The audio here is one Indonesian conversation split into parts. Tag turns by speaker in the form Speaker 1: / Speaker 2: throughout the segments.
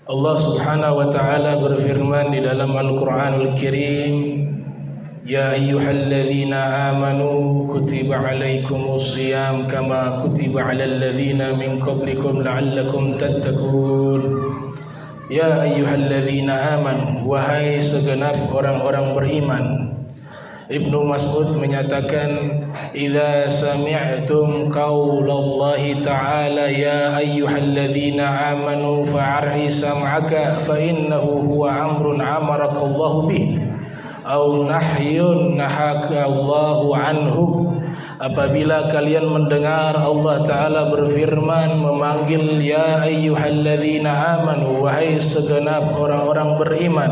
Speaker 1: Allah Subhanahu wa taala berfirman di dalam Al-Qur'anul Karim, "Ya ayyuhalladzina amanu kutiba alaikumus shiyam kama kutiba alal ladzina min qablikum la'allakum tattaqun." Ya ayyuhalladzina amanu, wahai segenap orang-orang beriman. Ibnu Mas'ud menyatakan, "Idza sami'tum qaulallahi ta'ala ya ayyuhalladzina amanu fa'ar'i sam'aka fa innahu huwa amrun amarakallahu bih aw nahyun nahakallahu anhu." Apabila kalian mendengar Allah Ta'ala berfirman memanggil ya ayyuhalladzina amanu, wahai segenap orang-orang beriman,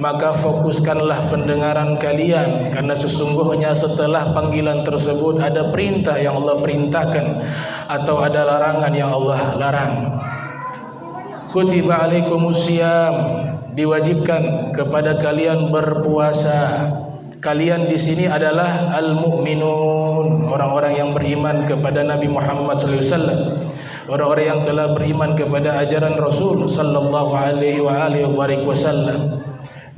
Speaker 1: maka fokuskanlah pendengaran kalian, karena sesungguhnya setelah panggilan tersebut ada perintah yang Allah perintahkan atau ada larangan yang Allah larang. Kutiba alaikumusiyam, diwajibkan kepada kalian berpuasa. Kalian di sini adalah al-mu'minun, orang-orang yang beriman kepada Nabi Muhammad SAW, orang-orang yang telah beriman kepada ajaran Rasul sallallahu alaihi wasallam.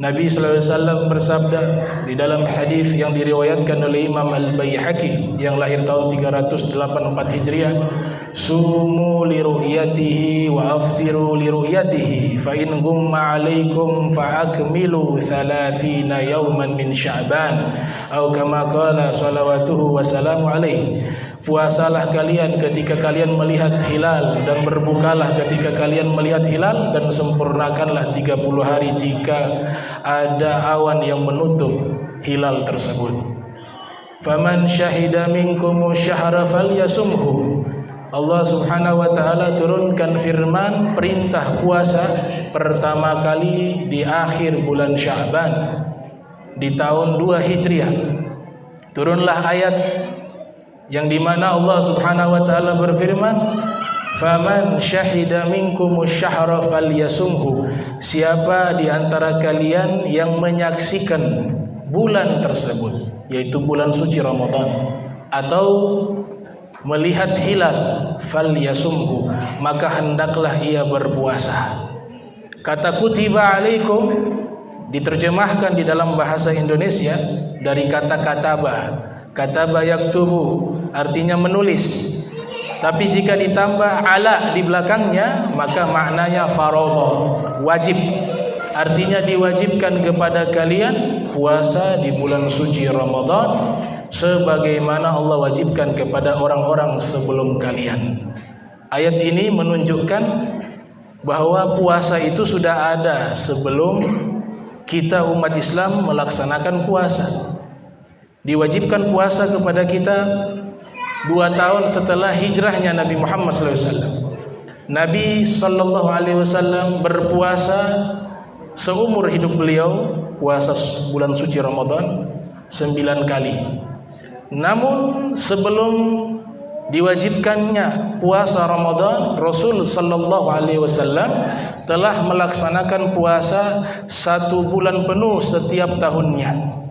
Speaker 1: Nabi SAW bersabda di dalam hadis yang diriwayatkan oleh Imam Al-Baihaqi yang lahir tahun 384 Hijriah, "Sumu li ru'yatihi wa aftiru li ru'yatihi fa in gumma 'alaikum fa akmilu 30 yawman min Sya'ban." Atau kama qala salawatuhu wa salamu alaihi. Puasalah kalian ketika kalian melihat hilal, dan berbukalah ketika kalian melihat hilal, dan sempurnakanlah 30 hari jika ada awan yang menutup hilal tersebut. Faman syahida minkumu syahra falyasumhu. Allah Subhanahu wa taala turunkan firman perintah puasa pertama kali di akhir bulan Sya'ban di tahun 2 Hijriah. Turunlah ayat yang dimana Allah Subhanahu wa taala berfirman, "Faman syahida minkumus syahra falyasumhu." Siapa di antara kalian yang menyaksikan bulan tersebut, yaitu bulan suci Ramadan, atau melihat hilal, falyasumhu, maka hendaklah ia berpuasa. Kata kutiba alaikum diterjemahkan di dalam bahasa Indonesia dari kata kataba. Kataba yaktubu, artinya menulis. Tapi jika ditambah ala di belakangnya, maka maknanya faradha, wajib. Artinya diwajibkan kepada kalian puasa di bulan suci Ramadan sebagaimana Allah wajibkan kepada orang-orang sebelum kalian. Ayat ini menunjukkan bahwa puasa itu sudah ada sebelum kita umat Islam melaksanakan puasa. Diwajibkan puasa kepada kita 2 tahun setelah hijrahnya Nabi Muhammad SAW. Nabi SAW berpuasa seumur hidup beliau, puasa bulan suci Ramadan 9 kali. Namun sebelum diwajibkannya puasa Ramadan, Rasul SAW telah melaksanakan puasa 1 bulan penuh setiap tahunnya.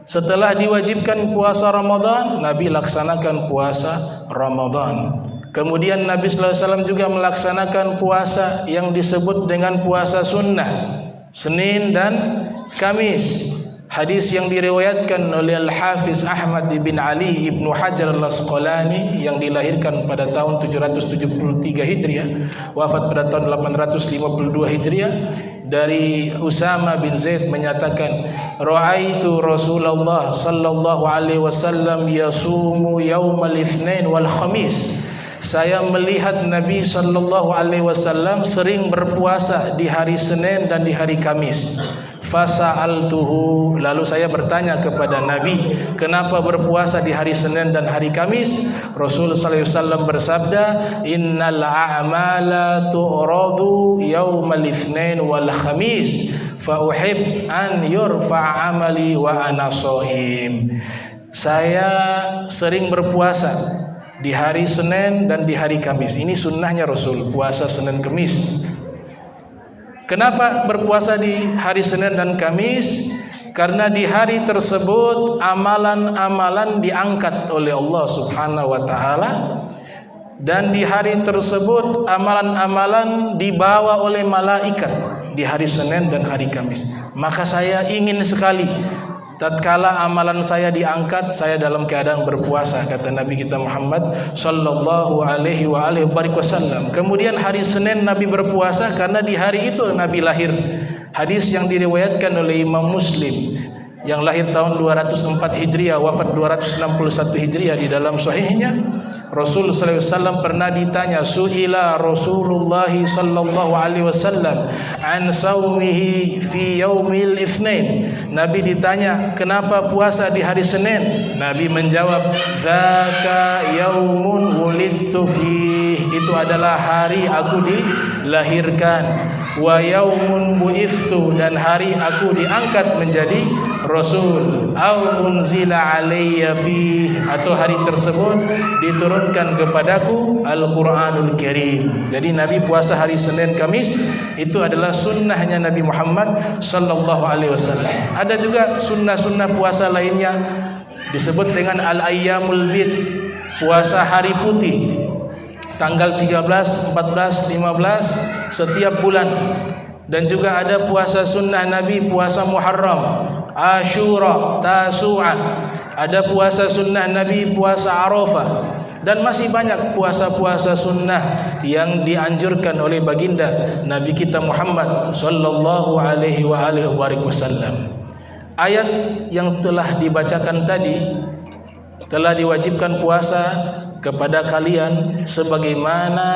Speaker 1: Setelah diwajibkan puasa Ramadan, Nabi laksanakan puasa Ramadan. Kemudian Nabi SAW juga melaksanakan puasa yang disebut dengan puasa sunnah, Senin dan Kamis. Hadis yang diriwayatkan oleh Al-Hafiz Ahmad bin Ali ibnu Hajar Al-Asqalani yang dilahirkan pada tahun 773 Hijriah, wafat pada tahun 852 Hijriah, dari Usama bin Zaid menyatakan, "Ra'aitu Rasulullah sallallahu alaihi wasallam yasumu yaumal itsnain wal khamis." Saya melihat Nabi sallallahu alaihi wasallam sering berpuasa di hari Senin dan di hari Kamis. Fasa'altuhu, lalu saya bertanya kepada Nabi, kenapa berpuasa di hari Senin dan hari Kamis? Rasul sallallahu alaihi wasallam bersabda, "Innal a'mala tu'radu yaumal itsnain wal khamis, fa uhib an yurfa' amali wa ana shaim." Saya sering berpuasa di hari Senin dan di hari Kamis. Ini sunnahnya Rasul, puasa Senin Kamis. Kenapa berpuasa di hari Senin dan Kamis? Karena di hari tersebut amalan-amalan diangkat oleh Allah Subhanahu wa taala dan di hari tersebut amalan-amalan dibawa oleh malaikat di hari Senin dan hari Kamis. Maka saya ingin sekali tatkala amalan saya diangkat, saya dalam keadaan berpuasa, kata Nabi kita Muhammad sallallahu alaihi wasallam. Kemudian hari Senin Nabi berpuasa karena di hari itu Nabi lahir. Hadis yang diriwayatkan oleh Imam Muslim yang lahir tahun 204 Hijriah, wafat 261 Hijriah, di dalam sahihnya Rasul sallallahu alaihi wasallam pernah ditanya, su'ila Rasulullah sallallahu alaihi wasallam an saumihi fi yaumil itsnain. Nabi ditanya, kenapa puasa di hari Senin? Nabi menjawab, dzaka yaumun wulidtu fih, itu adalah hari aku dilahirkan, wa yaumun bu'istu, dan hari aku diangkat menjadi Rasul, au unzila alayya fih, atau hari tersebut diturunkan kepadaku Al-Quranul Karim. Jadi Nabi puasa hari Senin Kamis itu adalah sunnahnya Nabi Muhammad sallallahu alaihi wasallam. Ada juga sunnah-sunnah puasa lainnya disebut dengan Al-Ayyamul Bid, puasa hari putih, tanggal 13, 14, 15 setiap bulan. Dan juga ada puasa sunnah Nabi, puasa Muharram, Ashura, Tasu'ah. Ada puasa sunnah Nabi, puasa Arafah. Dan masih banyak puasa-puasa sunnah yang dianjurkan oleh baginda Nabi kita Muhammad sallallahu alaihi wasallam. Ayat yang telah dibacakan tadi telah diwajibkan puasa kepada kalian sebagaimana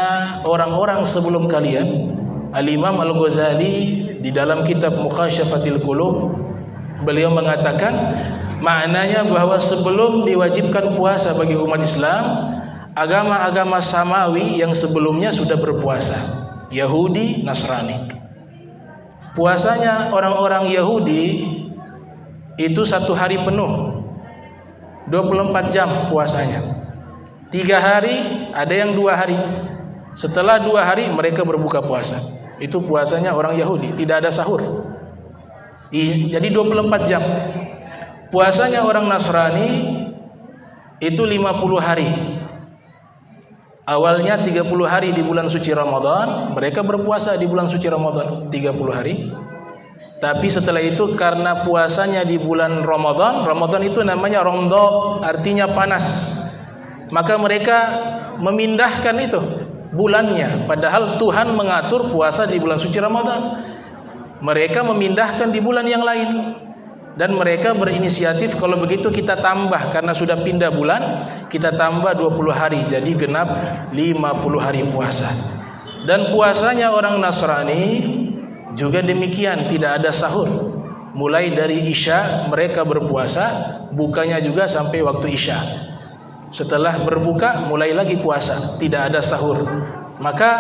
Speaker 1: orang-orang sebelum kalian. Al-Imam Al-Ghazali di dalam kitab Mukhasyafatil Qulub, beliau mengatakan maknanya bahwa sebelum diwajibkan puasa bagi umat Islam, agama-agama samawi yang sebelumnya sudah berpuasa, Yahudi, Nasrani. Puasanya orang-orang Yahudi itu 1 hari penuh, 24 jam puasanya. 3 hari, ada yang 2 hari. Setelah 2 hari mereka berbuka puasa. Itu puasanya orang Yahudi, tidak ada sahur. Jadi 24 jam. Puasanya orang Nasrani itu 50 hari. Awalnya 30 hari di bulan suci Ramadan, mereka berpuasa di bulan suci Ramadan 30 hari. Tapi setelah itu karena puasanya di bulan Ramadan, Ramadan itu namanya Romdo, artinya panas. Maka mereka memindahkan itu bulannya, padahal Tuhan mengatur puasa di bulan suci Ramadan. Mereka memindahkan di bulan yang lain, dan mereka berinisiatif, kalau begitu kita tambah, karena sudah pindah bulan, kita tambah 20 hari, jadi genap 50 hari puasa. Dan puasanya orang Nasrani juga demikian, tidak ada sahur. Mulai dari Isya mereka berpuasa, bukanya juga sampai waktu Isya. Setelah berbuka mulai lagi puasa, tidak ada sahur. Maka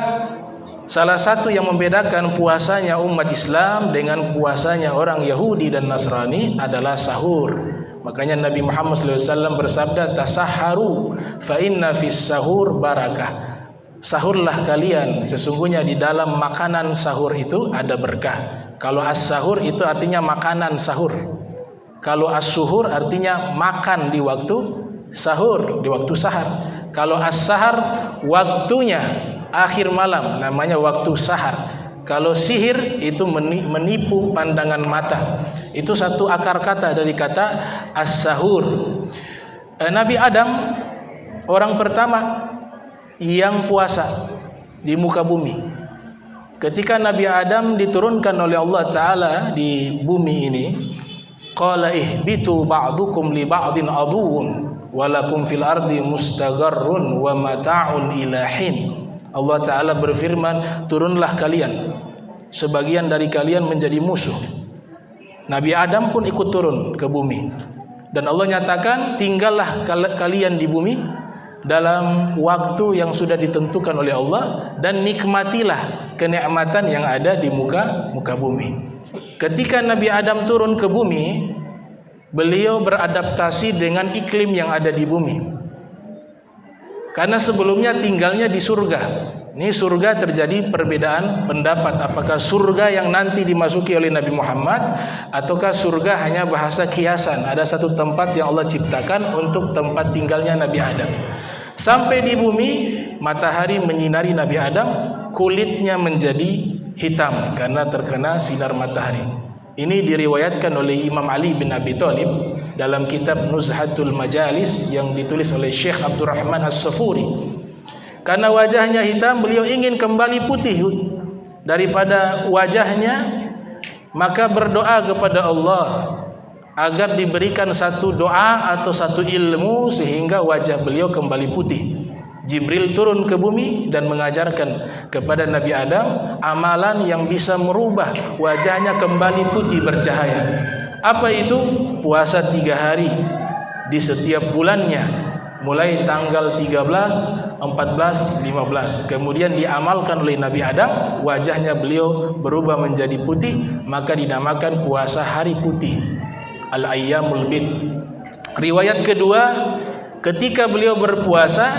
Speaker 1: salah satu yang membedakan puasanya umat Islam dengan puasanya orang Yahudi dan Nasrani adalah sahur. Makanya Nabi Muhammad SAW bersabda, tasahharu fa inna fis sahur barakah. Sahurlah kalian, sesungguhnya di dalam makanan sahur itu ada berkah. Kalau as-sahur itu artinya makanan sahur. Kalau as-suhur artinya makan di waktu sahur, di waktu sahar. Kalau as-sahar waktunya akhir malam, namanya waktu sahar. Kalau sihir itu menipu pandangan mata. Itu satu akar kata dari kata as-sahur. Nabi Adam orang pertama yang puasa di muka bumi. Ketika Nabi Adam diturunkan oleh Allah Ta'ala di bumi ini, qala ihbitu ba'dukum li ba'din aduwwun walakum fil ardi mustagharrun wa mata'un ila hin. Allah Ta'ala berfirman, turunlah kalian, sebagian dari kalian menjadi musuh. Nabi Adam pun ikut turun ke bumi, dan Allah nyatakan, tinggallah kalian di bumi dalam waktu yang sudah ditentukan oleh Allah, dan nikmatilah kenikmatan yang ada di muka bumi. Ketika Nabi Adam turun ke bumi, beliau beradaptasi dengan iklim yang ada di bumi. Karena sebelumnya tinggalnya di surga. Ini surga terjadi perbedaan pendapat, apakah surga yang nanti dimasuki oleh Nabi Muhammad ataukah surga hanya bahasa kiasan. Ada satu tempat yang Allah ciptakan untuk tempat tinggalnya Nabi Adam. Sampai di bumi, matahari menyinari Nabi Adam, kulitnya menjadi hitam karena terkena sinar matahari. Ini diriwayatkan oleh Imam Ali bin Abi Thalib dalam kitab Nuzhatul Majalis yang ditulis oleh Syekh Abdurrahman As-Safuri. Karena wajahnya hitam, beliau ingin kembali putih daripada wajahnya, maka berdoa kepada Allah agar diberikan satu doa atau satu ilmu sehingga wajah beliau kembali putih. Jibril turun ke bumi dan mengajarkan kepada Nabi Adam amalan yang bisa merubah wajahnya kembali putih bercahaya. Apa itu? Puasa 3 hari di setiap bulannya, mulai tanggal 13, 14, 15. Kemudian diamalkan oleh Nabi Adam, wajahnya beliau berubah menjadi putih, maka dinamakan puasa hari putih, Al-Ayyamul Bid. Riwayat kedua, ketika beliau berpuasa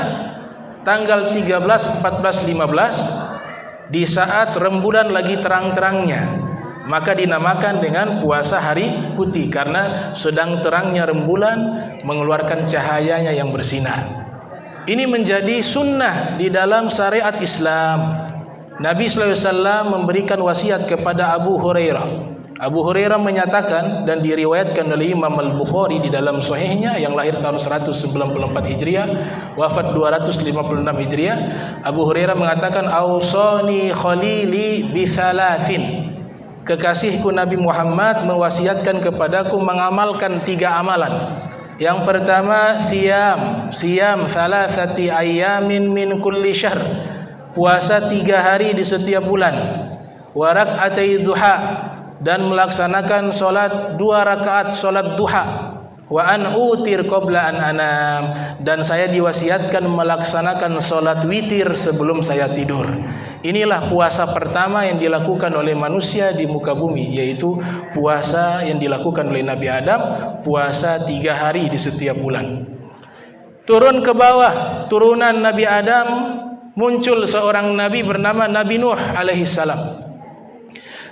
Speaker 1: tanggal 13, 14, 15 di saat rembulan lagi terang-terangnya, maka dinamakan dengan puasa hari putih karena sedang terangnya rembulan mengeluarkan cahayanya yang bersinar. Ini menjadi sunnah di dalam syariat Islam. Nabi SAW memberikan wasiat kepada Abu Hurairah. Abu Hurairah menyatakan, dan diriwayatkan oleh Imam Al-Bukhari di dalam sahihnya yang lahir tahun 194 Hijriah, wafat 256 Hijriah. Abu Hurairah mengatakan, "Ausani khalili bi thalathin." Kekasihku Nabi Muhammad mewasiatkan kepadaku mengamalkan 3 amalan. Yang pertama, siyam thalathati ayyamin min kulli syahr. Puasa 3 hari di setiap bulan. Wa rak'atai duha, dan melaksanakan solat 2 rakaat solat duha. Wa an utir qabla an anam, dan saya diwasiatkan melaksanakan solat witir sebelum saya tidur. Inilah puasa pertama yang dilakukan oleh manusia di muka bumi, yaitu puasa yang dilakukan oleh Nabi Adam, puasa 3 hari di setiap bulan. Turun ke bawah, turunan Nabi Adam, muncul seorang nabi bernama Nabi Nuh alaihissalam.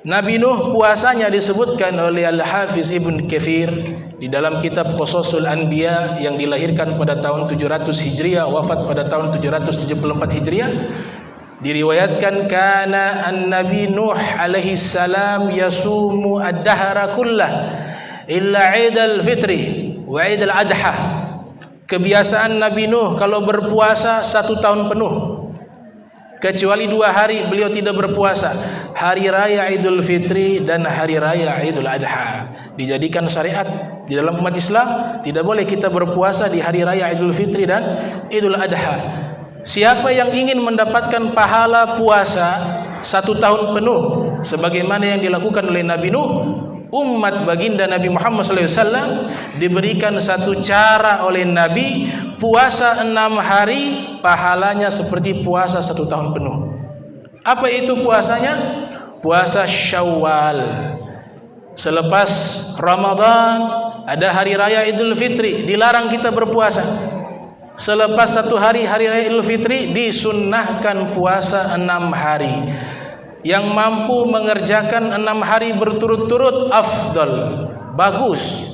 Speaker 1: Nabi Nuh puasanya disebutkan oleh Al-Hafiz Ibn Katsir di dalam kitab Qasasul Anbiya yang dilahirkan pada tahun 700 Hijriah, wafat pada tahun 774 Hijriah. Diriwayatkan kana an-Nabi Nuh alaihi salam yasumu ad-dahra kullah illa Idul Fitri wa Idul Adha. Kebiasaan Nabi Nuh kalau berpuasa 1 tahun penuh, kecuali 2 hari beliau tidak berpuasa, hari raya Idul Fitri dan hari raya Idul Adha. Dijadikan syariat di dalam umat Islam, tidak boleh kita berpuasa di hari raya Idul Fitri dan Idul Adha. Siapa yang ingin mendapatkan pahala puasa 1 tahun penuh sebagaimana yang dilakukan oleh Nabi Nuh, umat baginda Nabi Muhammad SAW diberikan satu cara oleh Nabi, puasa 6 hari pahalanya seperti puasa 1 tahun penuh. Apa itu puasanya? Puasa Syawal. Selepas Ramadan ada hari raya Idul Fitri, dilarang kita berpuasa. Selepas 1 hari hari raya Idul Fitri disunnahkan puasa 6 hari. Yang mampu mengerjakan 6 hari berturut-turut afdal, bagus.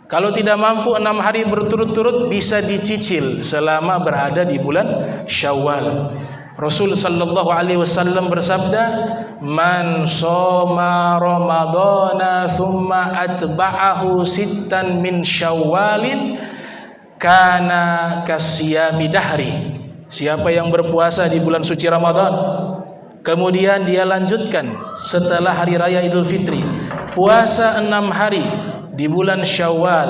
Speaker 1: Kalau tidak mampu 6 hari berturut-turut bisa dicicil selama berada di bulan Syawal. Rasul sallallahu alaihi wasallam bersabda, "Man shoma Ramadana thumma atba'ahu sittan min Syawalin kana kasyami dahri." Siapa yang berpuasa di bulan suci Ramadan, kemudian dia lanjutkan setelah hari raya Idul Fitri puasa 6 hari di bulan Syawal,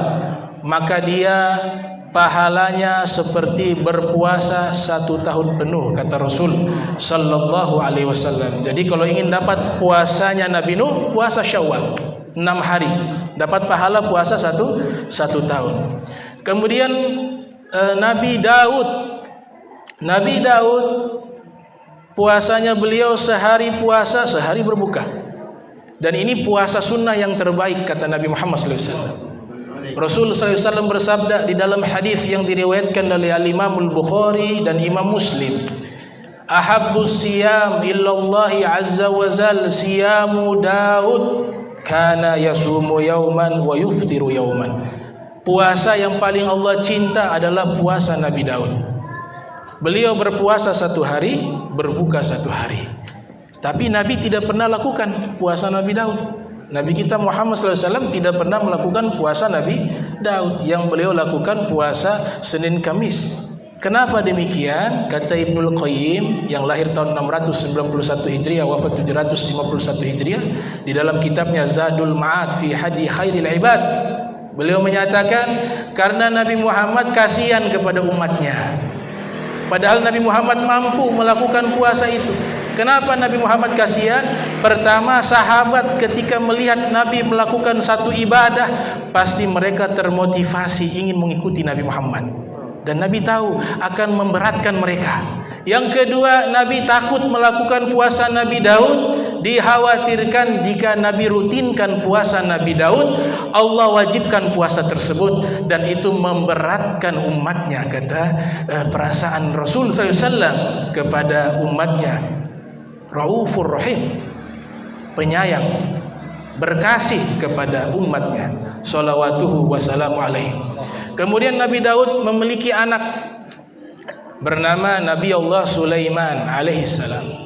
Speaker 1: maka dia pahalanya seperti berpuasa 1 tahun penuh, kata Rasul sallallahu alaihi wasallam. Jadi kalau ingin dapat puasanya Nabi Nuh, puasa Syawal 6 hari, dapat pahala puasa 1 tahun. Kemudian Nabi Daud puasanya beliau sehari puasa, sehari berbuka. Dan ini puasa sunnah yang terbaik, kata Nabi Muhammad SAW. Rasul SAW bersabda di dalam hadis yang diriwayatkan oleh Al-Imam Al-Bukhari dan Imam Muslim, "Ahabbus siyam illallahi azza wa jal siyamu Daud kana yasumu yauman wa yuftiru yauman." Puasa yang paling Allah cinta adalah puasa Nabi Daud. Beliau berpuasa 1 hari, berbuka 1 hari. Tapi Nabi tidak pernah lakukan puasa Nabi Daud. Nabi kita Muhammad SAW tidak pernah melakukan puasa Nabi Daud. Yang beliau lakukan puasa Senin Kamis. Kenapa demikian? Kata Ibnul Qayyim yang lahir tahun 691 Hijriah, wafat 751 Hijriah, di dalam kitabnya Zadul Ma'ad fi Hadi Khairil Ibad, beliau menyatakan karena Nabi Muhammad kasihan kepada umatnya. Padahal Nabi Muhammad mampu melakukan puasa itu. Kenapa Nabi Muhammad kasihan? Pertama, sahabat ketika melihat Nabi melakukan satu ibadah, pasti mereka termotivasi ingin mengikuti Nabi Muhammad. Dan Nabi tahu akan memberatkan mereka. Yang kedua, Nabi takut melakukan puasa Nabi Daud. Dikhawatirkan jika Nabi rutinkan puasa Nabi Daud, Allah wajibkan puasa tersebut dan itu memberatkan umatnya, kata perasaan Rasul SAW kepada umatnya. Raufur Rahim, penyayang, berkasih kepada umatnya. Shalawatuhu wassalamu alaihi. Kemudian Nabi Daud memiliki anak bernama Nabi Allah Sulaiman alaihissalam.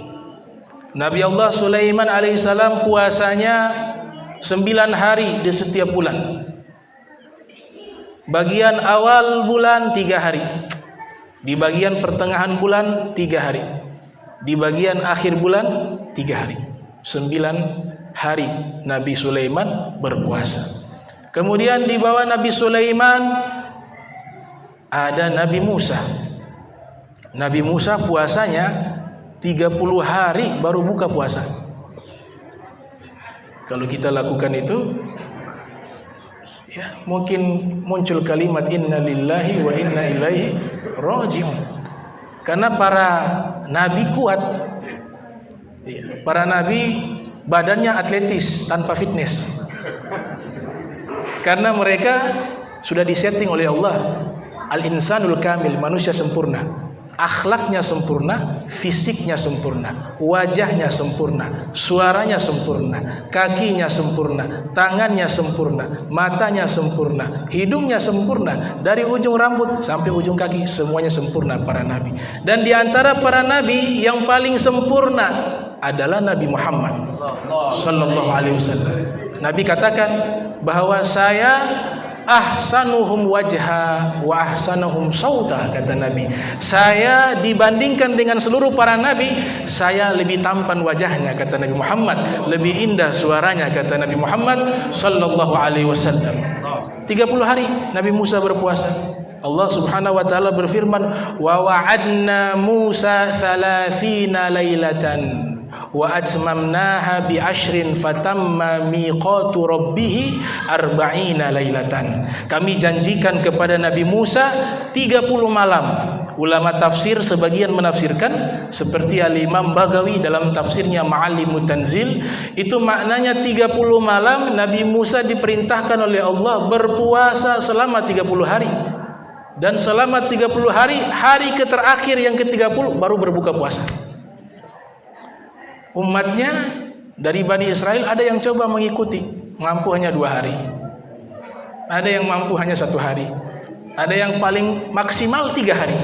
Speaker 1: Nabi Allah Sulaiman alaihissalam puasanya 9 hari di setiap bulan. Bagian awal bulan 3 hari, di bagian pertengahan bulan 3 hari, di bagian akhir bulan 3 hari. 9 hari Nabi Sulaiman berpuasa. Kemudian di bawah Nabi Sulaiman ada Nabi Musa. Nabi Musa puasanya 30 hari baru buka puasa. Kalau kita lakukan itu, ya mungkin muncul kalimat inna lillahi wa inna ilaihi raji'un. Karena para nabi kuat. Para nabi badannya atletis tanpa fitness. Karena mereka sudah disetting oleh Allah. Al-insanul kamil, manusia sempurna. Akhlaknya sempurna, fisiknya sempurna, wajahnya sempurna, suaranya sempurna, kakinya sempurna, tangannya sempurna, matanya sempurna, hidungnya sempurna, dari ujung rambut sampai ujung kaki semuanya sempurna para nabi. Dan di antara para nabi yang paling sempurna adalah Nabi Muhammad sallallahu alaihi wasallam. Nabi katakan bahwa saya ahsanuhum wajha wa ahsanuhum sauta, kata Nabi. Saya dibandingkan dengan seluruh para nabi, saya lebih tampan wajahnya, kata Nabi Muhammad, lebih indah suaranya, kata Nabi Muhammad sallallahu alaihi wasallam. 30 hari Nabi Musa berpuasa. Allah Subhanahu wa taala berfirman, "Wa wa'adna Musa 30 lailatan wa atmamnaha bi ashrin fatamma miqatu rabbih 40 lailatan." Kami janjikan kepada Nabi Musa 30 malam. Ulama tafsir sebagian menafsirkan seperti Al-Imam Baghawi dalam tafsirnya Ma'alimut Tanzil, itu maknanya 30 malam Nabi Musa diperintahkan oleh Allah berpuasa selama 30 hari. Dan selama 30 hari, hari terakhir yang ke-30 baru berbuka puasa. Umatnya dari Bani Israel ada yang coba mengikuti, mampu hanya 2 hari. Ada yang mampu hanya 1 hari. Ada yang paling maksimal 3 hari.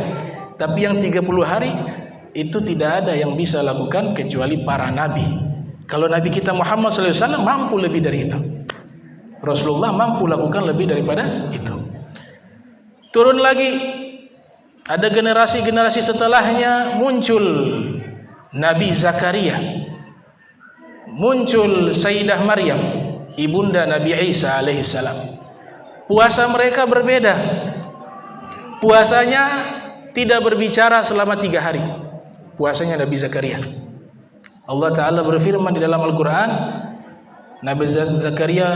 Speaker 1: Tapi yang 30 hari itu tidak ada yang bisa lakukan kecuali para nabi. Kalau Nabi kita Muhammad SAW mampu lebih dari itu. Rasulullah mampu lakukan lebih daripada itu. Turun lagi, ada generasi-generasi setelahnya, muncul Nabi Zakaria, muncul Sayyidah Maryam, ibunda Nabi Isa alaihissalam. Puasa mereka berbeda. Puasanya tidak berbicara selama 3 hari. Puasanya Nabi Zakaria. Allah Ta'ala berfirman di dalam Al-Quran, Nabi Zakaria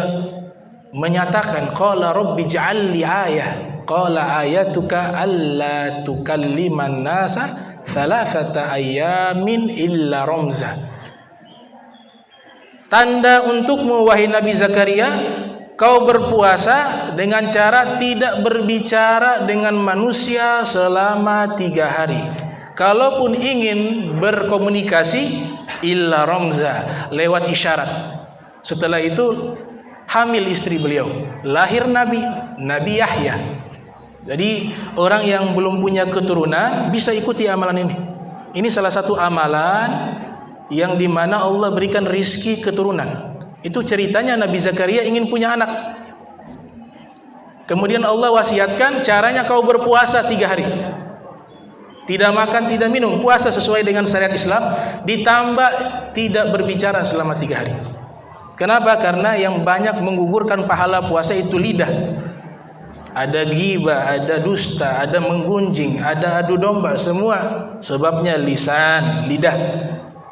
Speaker 1: menyatakan, Qala Rabbi ja'alli ayah. Qala ayatuka alla tukalliman nasa thalathata ayyamin illa ramza. Tanda untukmu wahai Nabi Zakaria, kau berpuasa dengan cara tidak berbicara dengan manusia selama 3 hari. Kalaupun ingin berkomunikasi illa ramza, lewat isyarat. Setelah itu hamil istri beliau, lahir Nabi Yahya. Jadi orang yang belum punya keturunan bisa ikuti amalan ini. Ini salah satu amalan yang dimana Allah berikan rizki keturunan. Itu ceritanya Nabi Zakaria ingin punya anak. Kemudian Allah wasiatkan caranya kau berpuasa 3 hari. Tidak makan, tidak minum, puasa sesuai dengan syariat Islam, ditambah tidak berbicara selama 3 hari. Kenapa? Karena yang banyak menggugurkan pahala puasa itu lidah. Ada ghibah, ada dusta, ada menggunjing, ada adu domba, semua sebabnya lisan, lidah.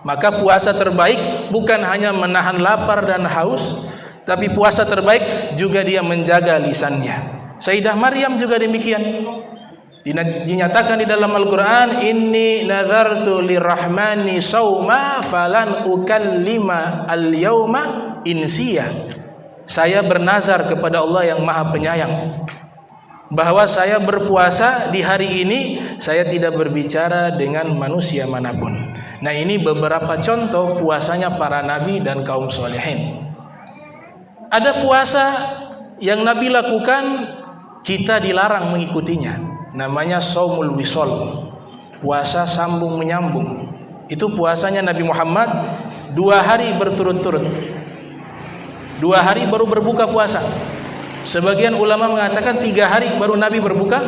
Speaker 1: Maka puasa terbaik bukan hanya menahan lapar dan haus, tapi puasa terbaik juga dia menjaga lisannya. Sayyidah Maryam juga demikian. Dinyatakan di dalam Al-Quran, inni nazartu lirrahmani sawma falan ukallima al-yawma insiya. Saya bernazar kepada Allah yang maha penyayang, bahwa saya berpuasa di hari ini, saya tidak berbicara dengan manusia manapun. Nah, ini beberapa contoh puasanya para nabi dan kaum solehin. Ada puasa yang Nabi lakukan, kita dilarang mengikutinya. Namanya shaumul wisol, puasa sambung menyambung. Itu puasanya Nabi Muhammad 2 hari berturut-turut. 2 hari baru berbuka puasa. Sebagian ulama mengatakan 3 hari baru Nabi berbuka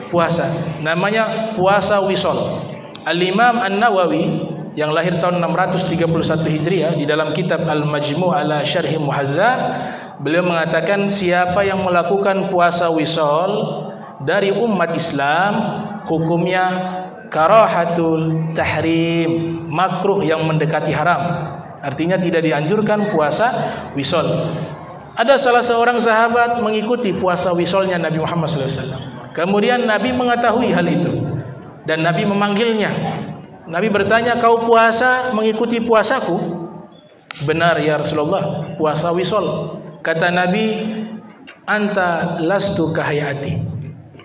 Speaker 1: puasa. Namanya puasa wisol. Al-Imam An-Nawawi yang lahir tahun 631 Hijriah di dalam kitab Al-Majmu' ala Syarhi Muhazzab, beliau mengatakan siapa yang melakukan puasa wisol dari umat Islam, hukumnya karahatul tahrim, makruh yang mendekati haram. Artinya tidak dianjurkan puasa wisol. Ada salah seorang sahabat mengikuti puasa wisolnya Nabi Muhammad SAW. Kemudian Nabi mengetahui hal itu dan Nabi memanggilnya. Nabi bertanya, kau puasa mengikuti puasaku? Benar ya Rasulullah, puasa wisol. Kata Nabi, anta lastu kahayati,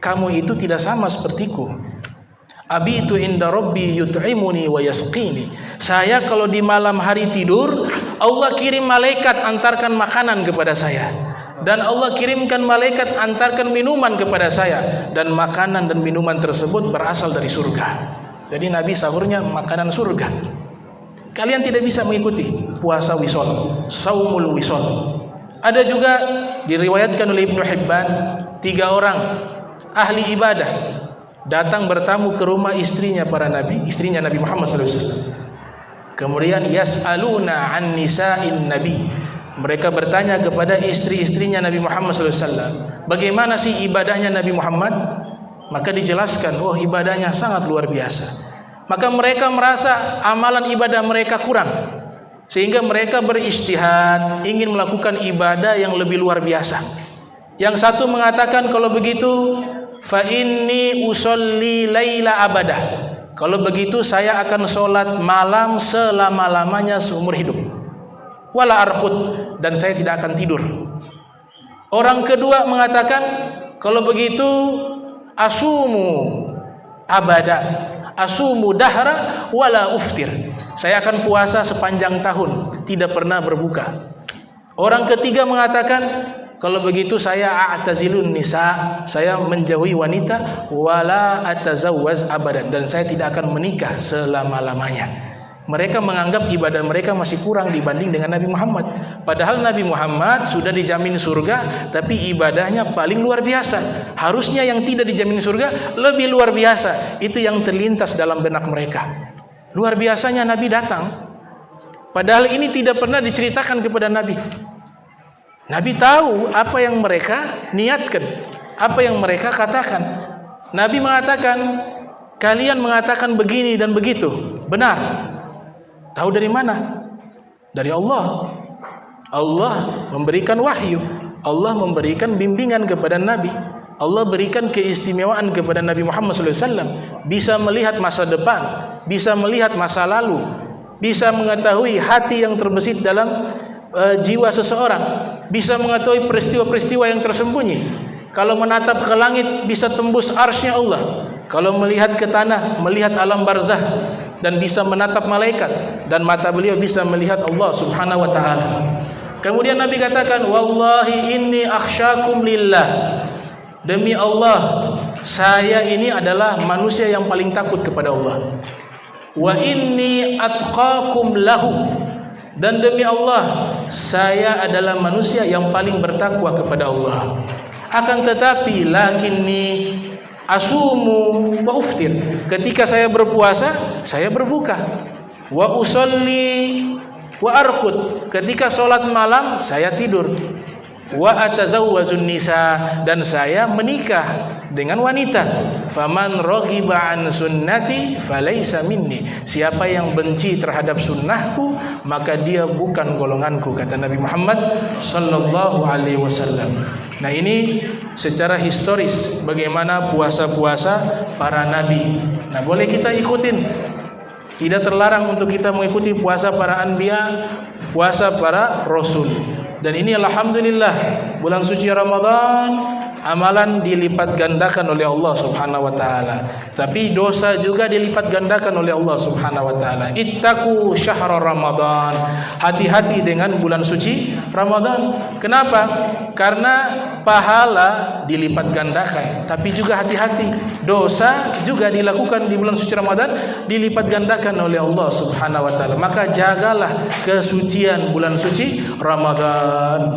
Speaker 1: kamu itu tidak sama sepertiku. Abitu inda rabbi yut'imuni wa yasqini. Saya kalau di malam hari tidur, Allah kirim malaikat antarkan makanan kepada saya, dan Allah kirimkan malaikat antarkan minuman kepada saya, dan makanan dan minuman tersebut berasal dari surga. Jadi Nabi sahurnya makanan surga. Kalian tidak bisa mengikuti puasa wisol, saumul wisol. Ada juga diriwayatkan oleh Ibnu Hibban, 3 orang ahli ibadah datang bertamu ke rumah istrinya para nabi, istrinya Nabi Muhammad SAW. Kemudian yas'aluna an nisa'in nabi, mereka bertanya kepada istri-istrinya Nabi Muhammad SAW, bagaimana sih ibadahnya Nabi Muhammad? Maka dijelaskan, oh ibadahnya sangat luar biasa. Maka mereka merasa amalan ibadah mereka kurang, sehingga mereka berijtihad ingin melakukan ibadah yang lebih luar biasa. Yang satu mengatakan, kalau begitu fa inni usolli laila abadah, kalau begitu saya akan sholat malam selama-lamanya seumur hidup. Wala arqud, dan saya tidak akan tidur. Orang kedua mengatakan, kalau begitu asumu abada, asumu dahra wala uftir, saya akan puasa sepanjang tahun, tidak pernah berbuka. Orang ketiga mengatakan, kalau begitu saya a'tazilun nisa, saya menjauhi wanita, wala atazawwaz abadan, dan saya tidak akan menikah selama-lamanya. Mereka menganggap ibadah mereka masih kurang dibanding dengan Nabi Muhammad. Padahal Nabi Muhammad sudah dijamin surga, tapi ibadahnya paling luar biasa. Harusnya yang tidak dijamin surga lebih luar biasa. Itu yang terlintas dalam benak mereka. Luar biasanya Nabi datang, padahal ini tidak pernah diceritakan kepada Nabi. Nabi tahu apa yang mereka niatkan, apa yang mereka katakan. Nabi mengatakan, kalian mengatakan begini dan begitu, benar. Tahu dari mana? Dari Allah. Allah memberikan wahyu, Allah memberikan bimbingan kepada Nabi, Allah berikan keistimewaan kepada Nabi Muhammad SAW, bisa melihat masa depan, bisa melihat masa lalu, bisa mengetahui hati yang terbesit dalam jiwa seseorang, bisa mengetahui peristiwa-peristiwa yang tersembunyi. Kalau menatap ke langit bisa tembus arsy-Nya Allah, kalau melihat ke tanah melihat alam barzah, dan bisa menatap malaikat, dan mata beliau bisa melihat Allah Subhanahu wa taala. Kemudian Nabi katakan, wallahi inni akhsyakum lillah, demi Allah saya ini adalah manusia yang paling takut kepada Allah. Wa inni atqakum lahu, dan demi Allah saya adalah manusia yang paling bertakwa kepada Allah. Akan tetapi lakinni asumu wa uftir, ketika saya berpuasa saya berbuka. Wa usolli wa arqud, ketika sholat malam saya tidur. Wa atazawwazun nisa, dan saya menikah dengan wanita. Faman raghiba an sunnati falaysa minni, siapa yang benci terhadap sunnahku maka dia bukan golonganku, kata Nabi Muhammad sallallahu alaihi wasallam. Nah, ini secara historis bagaimana puasa-puasa para nabi. Nah, boleh kita ikutin. Tidak terlarang untuk kita mengikuti puasa para anbiya, puasa para rasul. Dan ini alhamdulillah, bulan suci Ramadan amalan dilipat gandakan oleh Allah Subhanahu wa taala. Tapi dosa juga dilipat gandakan oleh Allah Subhanahu wa taala. Ittaqu syahr Ramadan. Hati-hati dengan bulan suci Ramadan. Kenapa? Karena pahala dilipat gandakan, tapi juga hati-hati, dosa juga dilakukan di bulan suci Ramadan dilipat gandakan oleh Allah Subhanahu wa taala. Maka jagalah kesucian bulan suci Ramadan.